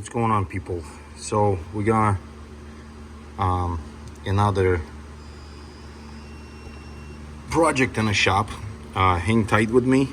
What's going on, people? So we got another project in a shop. Hang tight with me.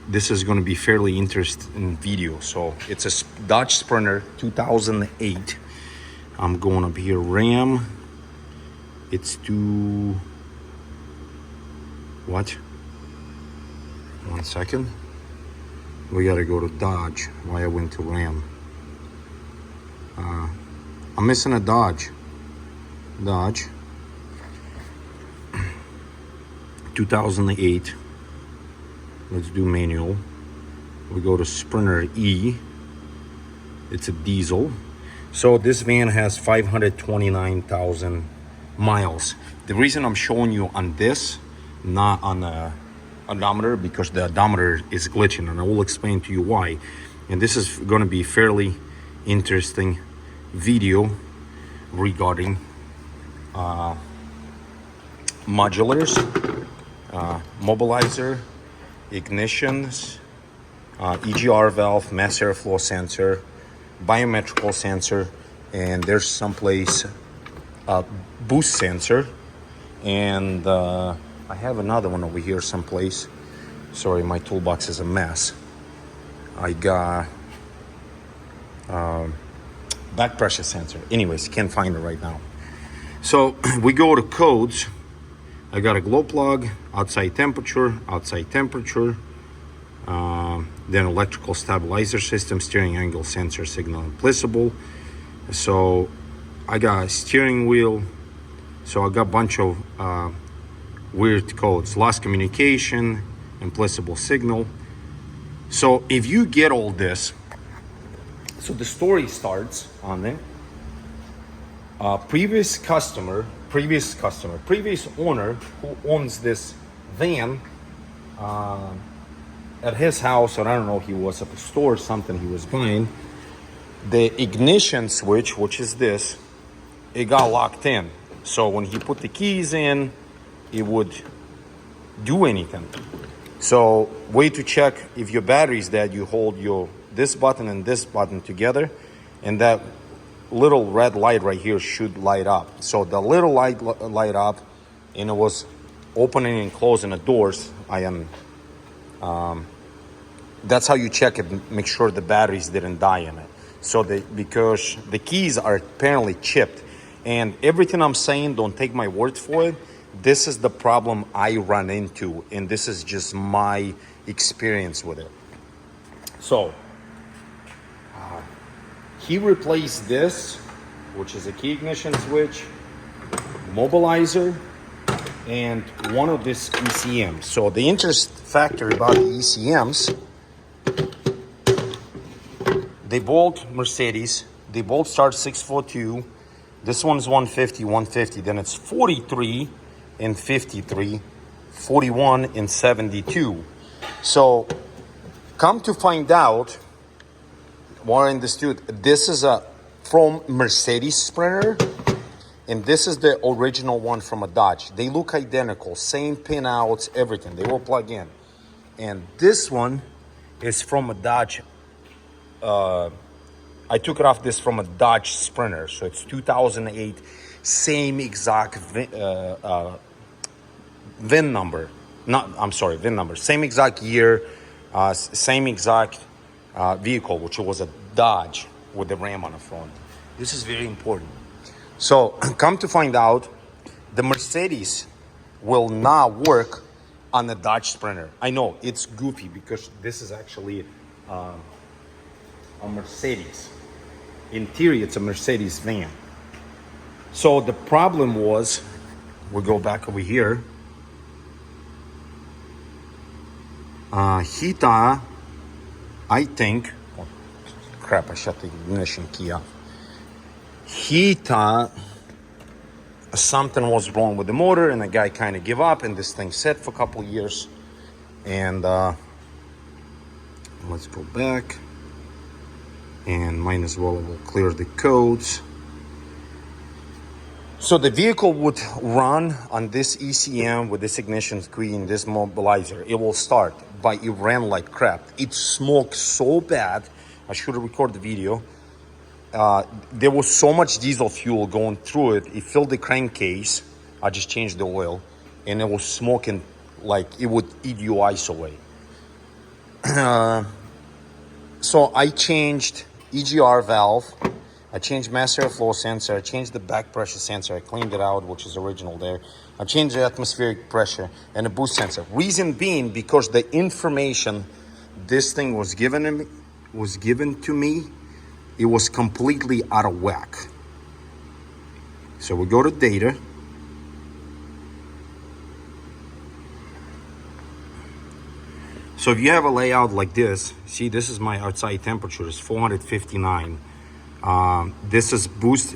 This is going to be fairly interesting video. So it's a Dodge Sprinter 2008. I'm going up here. Ram. It's to what? 1 second. We gotta go to Dodge. Why I went to Ram? I'm missing a Dodge. Dodge 2008. Let's do manual. We go to Sprinter E. It's a diesel. So this van has 529,000 miles. The reason I'm showing you on this, not on the odometer, because the odometer is glitching, and I will explain to you why. And this is going to be fairly interesting video regarding modulars, mobilizer, ignitions, EGR valve, mass airflow sensor, biometrical sensor, and there's someplace boost sensor, and I have another one over here someplace. Sorry, my toolbox is a mess. I got back pressure sensor. Anyways, can't find it right now. So we go to codes. I got a glow plug, outside temperature, then electrical stabilizer system, steering angle sensor, signal implicable. So I got steering wheel. So I got a bunch of weird codes. Lost communication, implicable signal. So if you get all this, so the story starts on it. Previous owner who owns this van, at his house, or I don't know, he was at the store or something he was buying, the ignition switch, which is this, it got locked in. So when he put the keys in, it would do anything. So way to check if your battery is dead, you hold this button and this button together, and that little red light right here should light up. So the little light light up, and it was opening and closing the doors. That's how you check it, make sure the batteries didn't die in it. So because the keys are apparently chipped, and everything I'm saying, don't take my word for it. This is the problem I run into, and this is just my experience with it. So he replaced this, which is a key ignition switch, mobilizer, and one of this ECM. So the interest factor about the ECMs, they both Mercedes, they both start 642. This one's 150, then it's 43 and 53, 41 and 72. So come to find out, Warren the student, this is from Mercedes Sprinter, and this is the original one from a Dodge. They look identical, same pinouts, everything. They will plug in. And this one is from a Dodge. I took it off this from a Dodge Sprinter, so it's 2008, same exact VIN number. VIN number. Same exact year, same exact vehicle, which was a Dodge with the Ram on the front. This is very important. So come to find out, the Mercedes will not work on the Dodge Sprinter. I know it's goofy because this is actually a Mercedes. In theory, it's a Mercedes van. So the problem was, we'll go back over here. Hita, I think, oh, crap, I shut the ignition key off. Hita, something was wrong with the motor, and the guy kind of gave up, and this thing sat for a couple years. And let's go back, and might as well we'll clear the codes. So the vehicle would run on this ECM with this ignition key and this mobilizer. It will start, but it ran like crap. It smoked so bad I should record the video. There was so much diesel fuel going through it. It filled the crankcase. I just changed the oil, and it was smoking like it would eat your eyes away. So I changed EGR valve. I changed mass airflow sensor. I changed the back pressure sensor. I cleaned it out, which is original there. I changed the atmospheric pressure and the boost sensor. Reason being, because the information this thing was given to me, it was completely out of whack. So we go to data. So if you have a layout like this, see, this is my outside temperature, it's 459. This is boost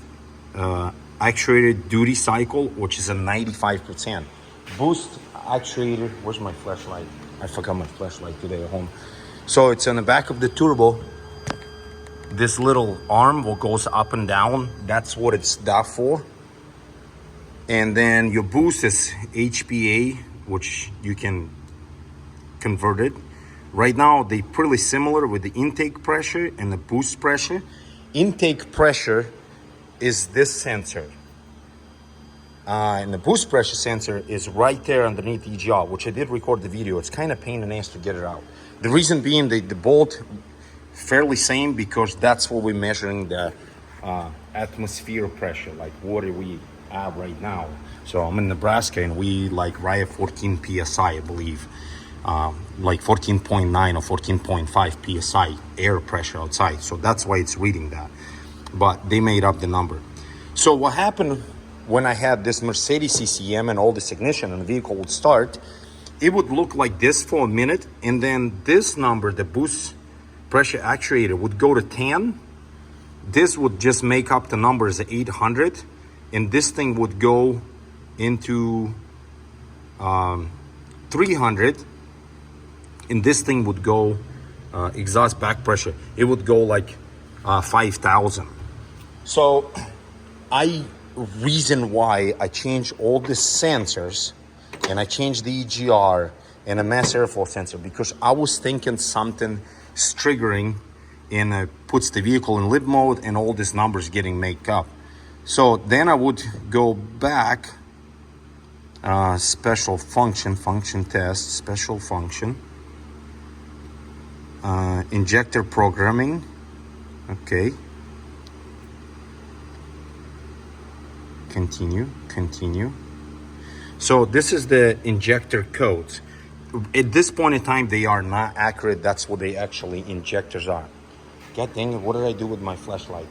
actuated duty cycle, which is a 95%. Boost actuated, where's my flashlight? I forgot my flashlight today at home. So it's on the back of the turbo. This little arm will goes up and down. That's what it's that for. And then your boost is HPA, which you can convert it. Right now, they're pretty similar with the intake pressure and the boost pressure. Intake pressure is this sensor. And the boost pressure sensor is right there underneath EGR, which I did record the video. It's kind of pain in the ass to get it out. The reason being the bolt fairly same, because that's what we're measuring the atmosphere pressure, like what do we have right now. So I'm in Nebraska and we like right at 14 PSI, I believe. Like 14.9 or 14.5 PSI air pressure outside. So that's why it's reading that. But they made up the number. So what happened when I had this Mercedes ECM and all this ignition and the vehicle would start, it would look like this for a minute, and then this number, the boost pressure actuator, would go to 10. This would just make up the number as 800, and this thing would go into 300, and this thing would go exhaust back pressure. It would go like 5,000. So reason why I changed all the sensors and I changed the EGR and a mass airflow sensor, because I was thinking something is triggering and puts the vehicle in lit mode and all these numbers getting made up. So then I would go back, special function test, special function, injector programming, okay. Continue. So this is the injector codes. At this point in time, they are not accurate. That's what they actually injectors are. God dang it, what did I do with my flashlight?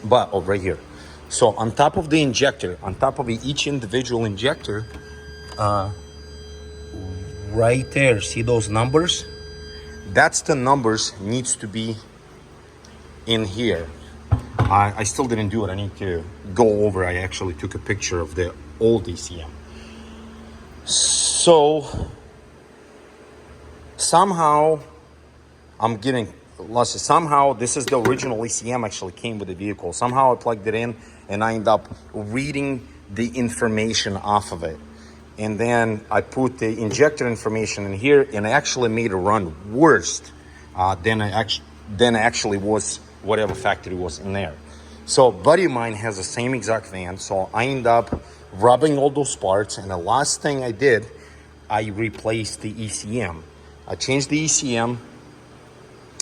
But right here. So on top of the injector, on top of each individual injector, right there, see those numbers? That's the numbers needs to be in here. I still didn't do it. I need to go over. I actually took a picture of the old ECM. So somehow I'm getting lost. Somehow this is the original ECM actually came with the vehicle. Somehow I plugged it in and I end up reading the information off of it. And then I put the injector information in here and I actually made it run worse than actually was whatever factory was in there. So a buddy of mine has the same exact van, so I end up rubbing all those parts, and the last thing I did, I replaced the ECM. I changed the ECM,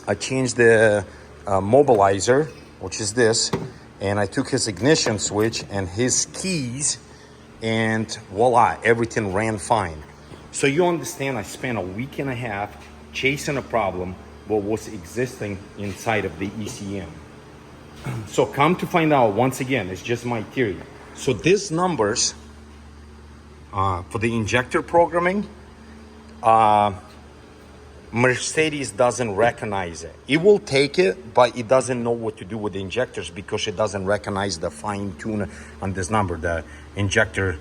I changed the Mobilizer, which is this, and I took his ignition switch and his keys, and voila, everything ran fine. So you understand, I spent a week and a half chasing a problem what was existing inside of the ECM. So come to find out, once again, it's just my theory. So these numbers for the injector programming, Mercedes doesn't recognize it. It will take it, but it doesn't know what to do with the injectors because it doesn't recognize the fine tune on this number, the injector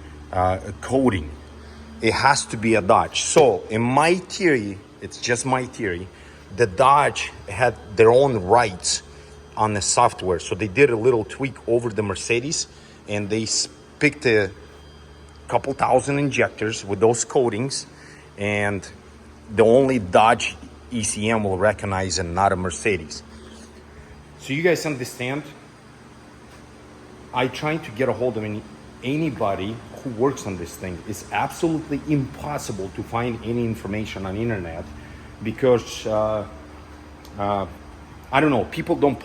coding. It has to be a Dodge. So in my theory, it's just my theory, the Dodge had their own rights on the software. So they did a little tweak over the Mercedes and they picked a couple thousand injectors with those coatings, and the only Dodge ECM will recognize and not a Mercedes. So you guys understand? I trying to get a hold of anybody who works on this thing. It's absolutely impossible to find any information on internet because I don't know, people don't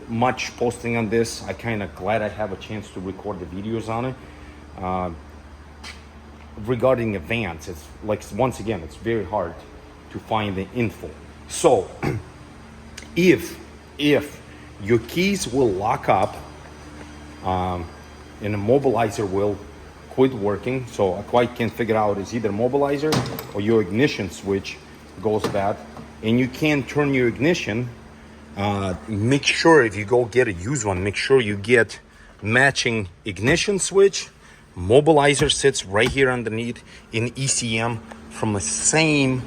much posting on this. I kind of glad I have a chance to record the videos on it. Regarding the vans, it's like, once again, it's very hard to find the info. So if your keys will lock up and the mobilizer will quit working, so I quite can't figure out, it's either mobilizer or your ignition switch goes bad and you can't turn your ignition, make sure if you go get a used one, make sure you get matching ignition switch. Mobilizer sits right here underneath in ECM from the same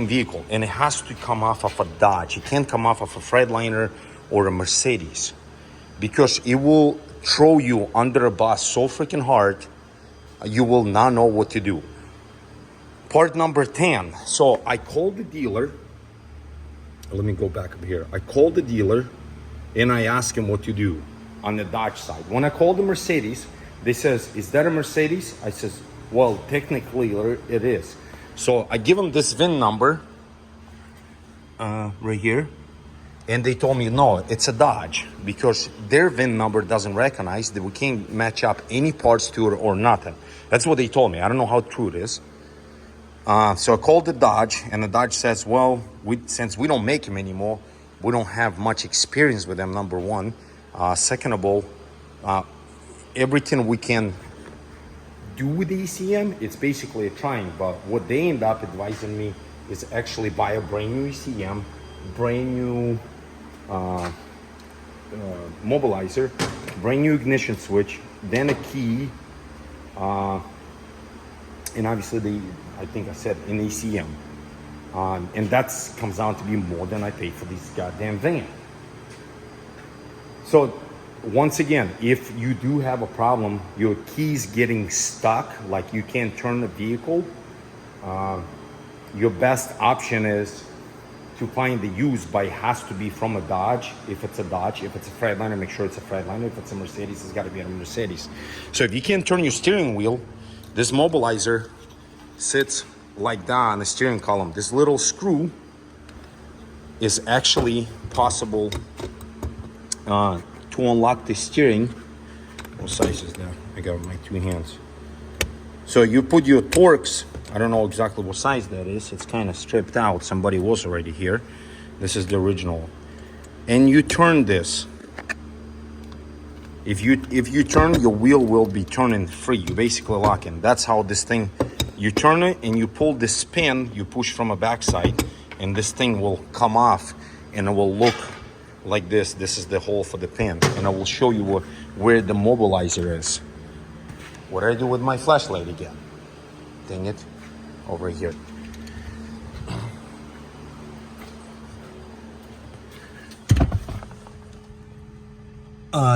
vehicle, and it has to come off of a Dodge. It can't come off of a Freightliner or a Mercedes because it will throw you under a bus so freaking hard you will not know what to do. Part number 10. So I called the dealer. Let me go back up here. I called the dealer and I asked him what to do on the Dodge side. When I called the Mercedes, they says, is that a Mercedes? I says, well, technically it is. So I give them this VIN number right here. And they told me, no, it's a Dodge because their VIN number doesn't recognize that we can't match up any parts to it or nothing. That's what they told me. I don't know how true it is. So I called the Dodge and the Dodge says, well, since we don't make them anymore, we don't have much experience with them, number one. Second of all, everything we can do with the ECM, it's basically a trying, but what they end up advising me is actually buy a brand new ECM, brand new mobilizer, brand new ignition switch, then a key, and obviously I think I said an ECM. And that comes down to be more than I pay for this goddamn van. So once again, if you do have a problem, your keys getting stuck, like you can't turn the vehicle, your best option is to find the used, but it has to be from a Dodge. If it's a Dodge, if it's a Freightliner, make sure it's a Freightliner. If it's a Mercedes, it's got to be a Mercedes. So if you can't turn your steering wheel, this mobilizer sits like that on the steering column. This little screw is actually possible to unlock the steering. What size is that? I got it with my two hands. So you put your Torx, I don't know exactly what size that is. It's kind of stripped out. Somebody was already here. This is the original. And you turn this. If you turn, your wheel will be turning free. You basically lock in. That's how this thing, you turn it and you pull this pin, you push from a backside, and this thing will come off and it will look like this. This is the hole for the pin, and I will show you where the mobilizer is. What did I do with my flashlight again? Dang it. Over here.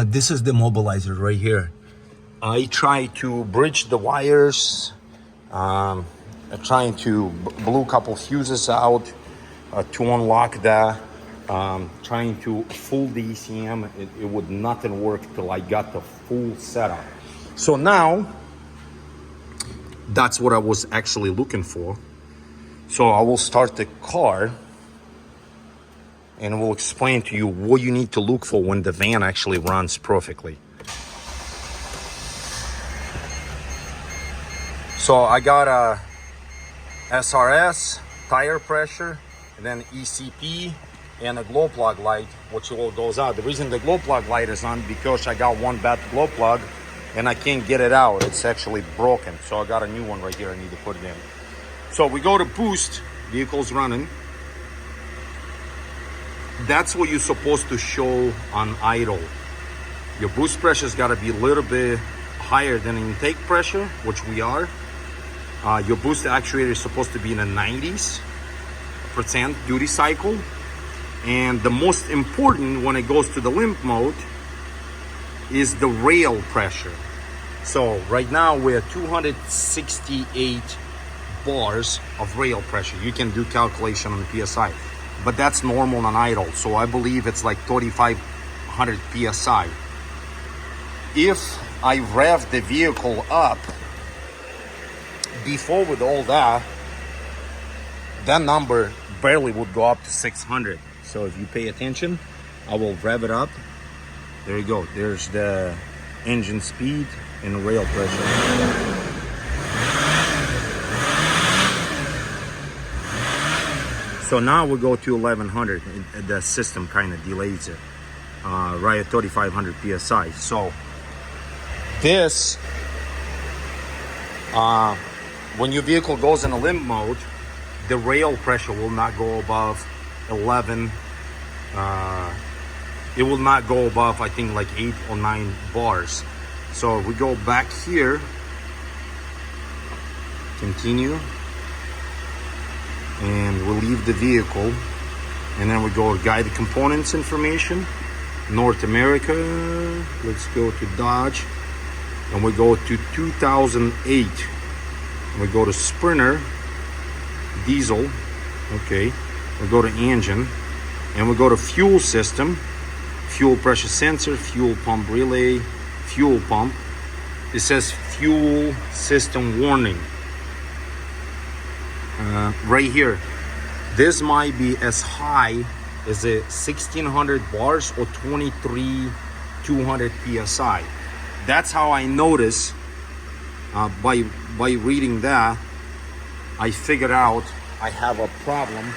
This is the mobilizer right here. I try to bridge the wires, trying to blew a couple fuses out to unlock that. Trying to fool the ECM, it would nothing work till I got the full setup. So now, that's what I was actually looking for. So I will start the car and we'll explain to you what you need to look for when the van actually runs perfectly. So I got a SRS, tire pressure, and then ECP, and a glow plug light, which all goes out. The reason the glow plug light is on because I got one bad glow plug and I can't get it out. It's actually broken. So I got a new one right here. I need to put it in. So we go to boost, vehicle's running. That's what you're supposed to show on idle. Your boost pressure's gotta be a little bit higher than intake pressure, which we are. Your boost actuator is supposed to be in the 90s% duty cycle. And the most important when it goes to the limp mode is the rail pressure. So right now we're 268 bars of rail pressure. You can do calculation on the PSI, but that's normal on idle. So I believe it's like 3,500 PSI. If I rev the vehicle up before with all that, that number barely would go up to 600. So if you pay attention, I will rev it up. There you go. There's the engine speed and rail pressure. So now we go to 1100. The system kind of delays it right at 3,500 PSI. So this, when your vehicle goes in a limp mode, the rail pressure will not go above 11. It will not go above, I think, like 8 or 9 bars. So we go back here, continue, and we'll leave the vehicle, and then we go guided components information, North America. Let's go to Dodge, and we go to 2008. We go to Sprinter, diesel. Okay, we go to engine, and we go to fuel system, fuel pressure sensor, fuel pump relay, fuel pump. It says fuel system warning right here. This might be as high as a 1,600 bars or 23,200 PSI. That's how I notice by reading that. I figured out I have a problem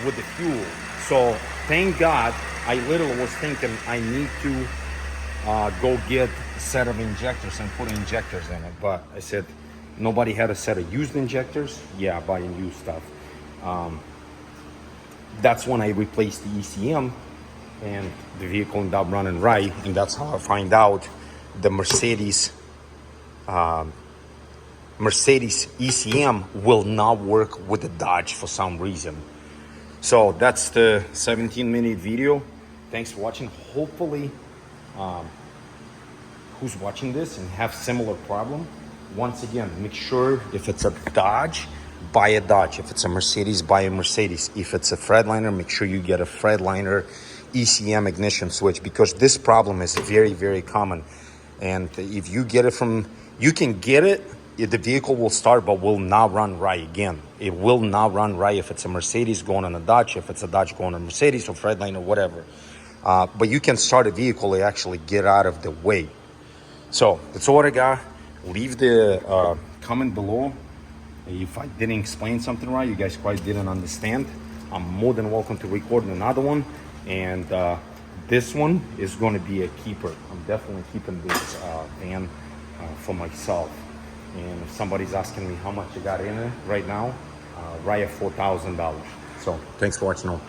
with the fuel. So thank God, I literally was thinking I need to go get a set of injectors and put injectors in it. But I said, nobody had a set of used injectors. Yeah, buying used stuff. That's when I replaced the ECM, and the vehicle ended up running right. And that's how I find out the Mercedes ECM will not work with the Dodge for some reason. So that's the 17-minute video. Thanks for watching. Hopefully, who's watching this and have similar problem, once again, make sure if it's a Dodge, buy a Dodge. If it's a Mercedes, buy a Mercedes. If it's a Freightliner, make sure you get a Freightliner ECM ignition switch, because this problem is very, very common. And if you get it from, you can get it, the vehicle will start but will not run right again. It will not run right if it's a Mercedes going on a Dodge, if it's a Dodge going on a Mercedes or Freightliner or whatever. But you can start a vehicle and actually get out of the way. So that's all I got. Leave the comment below if I didn't explain something right, you guys quite didn't understand. I'm more than welcome to record another one, and this one is going to be a keeper. I'm definitely keeping this van for myself. And if somebody's asking me how much I got in it right now, right at $4,000. So thanks for watching.